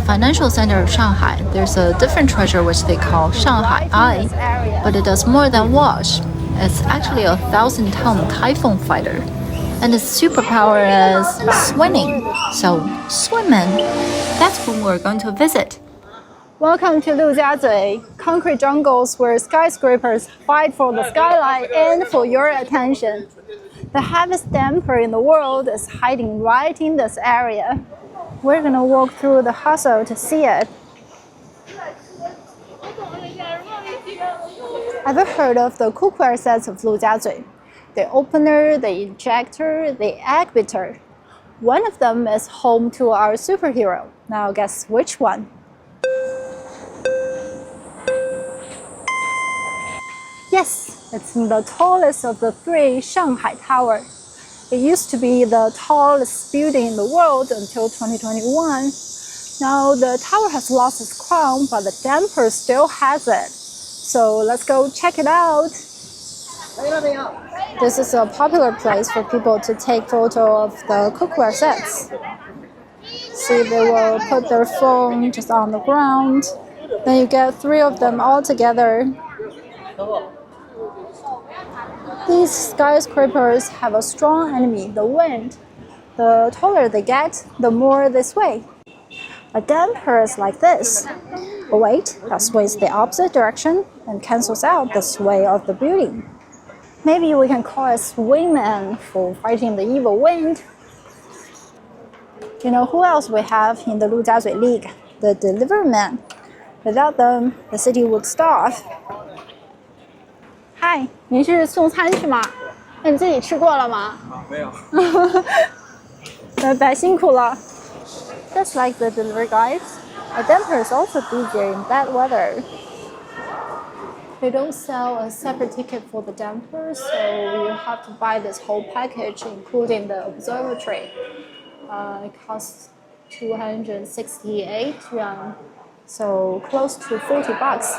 financial center of Shanghai, there's a different treasure which they call Shanghai Eye, but it does more than wash. It's actually a 1,000-ton Typhoon fighter, and its superpower is swimming. So, swimming, that's what we're going to visit. Welcome to Lujiazui, concrete jungles where skyscrapers fight for the skyline and for your attention. The heaviest damper in the world is hiding right in this area. We're gonna walk through the hustle to see it. Ever heard of the cookware sets of Lujiazui? The opener, the injector, the egg beater. One of them is home to our superhero. Now guess which one? Yes, it's the tallest of the three Shanghai Tower. It used to be the tallest building in the world until 2021. Now the tower has lost its crown, but the damper still has it. So let's go check it out. This is a popular place for people to take photo of the cookware sets. See, they will put their phone just on the ground. Then you get three of them all together. These skyscrapers have a strong enemy, the wind. The taller they get, the more they sway. A damper is like this. A weight that sways the opposite direction and cancels out the sway of the building. Maybe we can call it swingman for fighting the evil wind. You know who else we have in the Lujiazui League? The deliveryman. Without them, the city would starve. 嗨，您是送餐去吗？那你自己吃过了吗？没有。拜拜，辛苦了。Just like the delivery guys, a damper is also busier in bad weather. They don't sell a separate ticket for the damper, so you have to buy this whole package, including the observatory. It costs 268 yuan, so close to 40 bucks.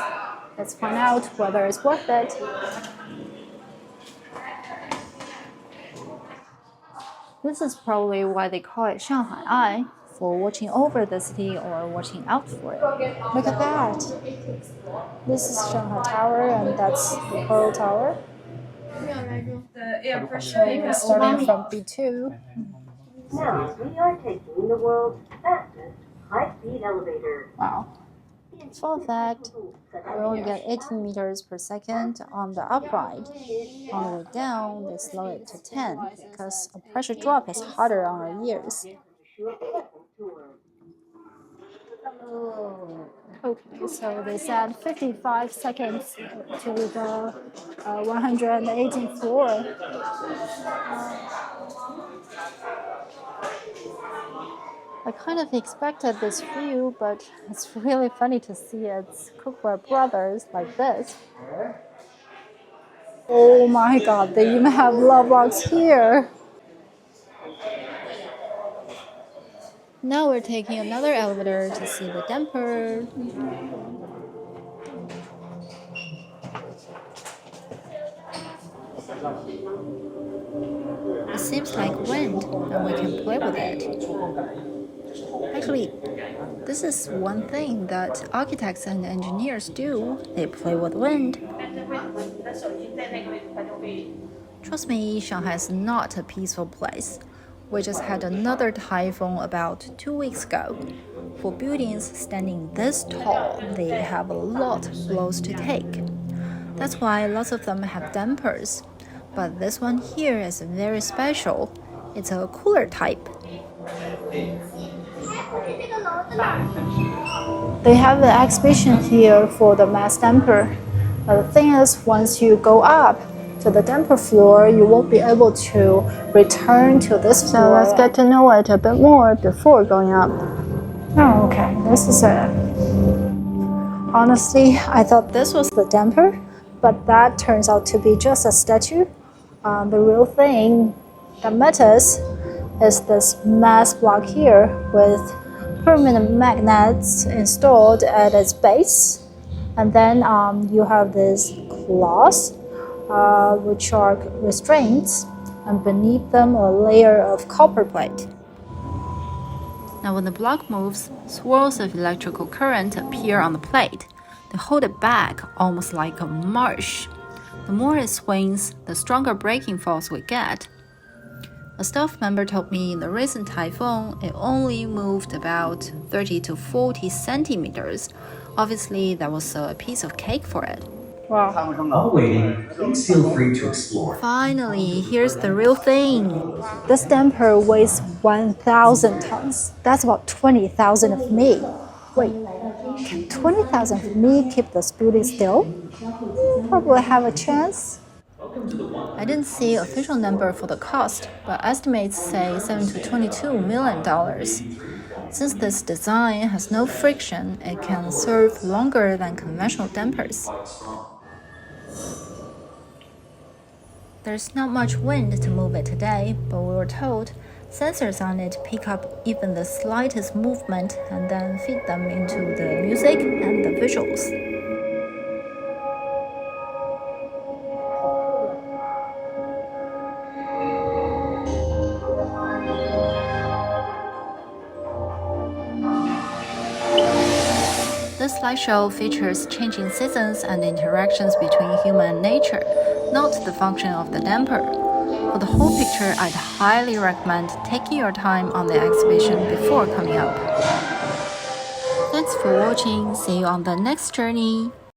Let's find out whether it's worth it. This is probably why they call it Shanghai Eye, for watching over the city or watching out for it. Look at that. This is Shanghai Tower, and that's the Pearl Tower. Starting from B2. Now we are taking the world's fastest high-speed elevator. Wow. Fun fact, we only get 18 meters per second on the upright. On the way down, they slow it to 10 because a pressure drop is harder on our ears. Okay, so they said 55 seconds to the 118th floor. I kind of expected this view, but it's really funny to see its cookware brothers like this. Oh my god, they even have love locks here. Now we're taking another elevator to see the damper. It seems like wind, and we can play with it. Actually, this is one thing that architects and engineers do. They play with wind. Trust me, Shanghai is not a peaceful place. We just had another typhoon about 2 weeks ago. For buildings standing this tall, they have a lot of blows to take. That's why lots of them have dampers. But this one here is very special. It's a cooler type. They have an exhibition here for the mass damper. But the thing is, once you go up to the damper floor, you won't be able to return to this floor. So let's get to know it a bit more before going up. Oh, okay, this is it. Honestly, I thought this was the damper, but that turns out to be just a statue. The real thing that matters is this mass block here with permanent magnets installed at its base. And then you have these claws, which are restraints, and beneath them a layer of copper plate. Now when the block moves, swirls of electrical current appear on the plate. They hold it back almost like a marsh. The more it swings, the stronger braking force we get. A staff member told me in the recent typhoon, it only moved about 30 to 40 centimeters. Obviously, that was a piece of cake for it. Wow. While waiting, please feel free to explore. Finally, here's the real thing. This damper weighs 1,000 tons. That's about 20,000 of me. Wait, can 20,000 of me keep this building still? Probably have a chance. I didn't see official number for the cost, but estimates say $7 to $22 million. Since this design has no friction, it can serve longer than conventional dampers. There's not much wind to move it today, but we were told sensors on it pick up even the slightest movement and then feed them into the music and the visuals. This slideshow features changing seasons and interactions between human and nature, not the function of the damper. For the whole picture, I'd highly recommend taking your time on the exhibition before coming up. Thanks for watching. See you on the next journey.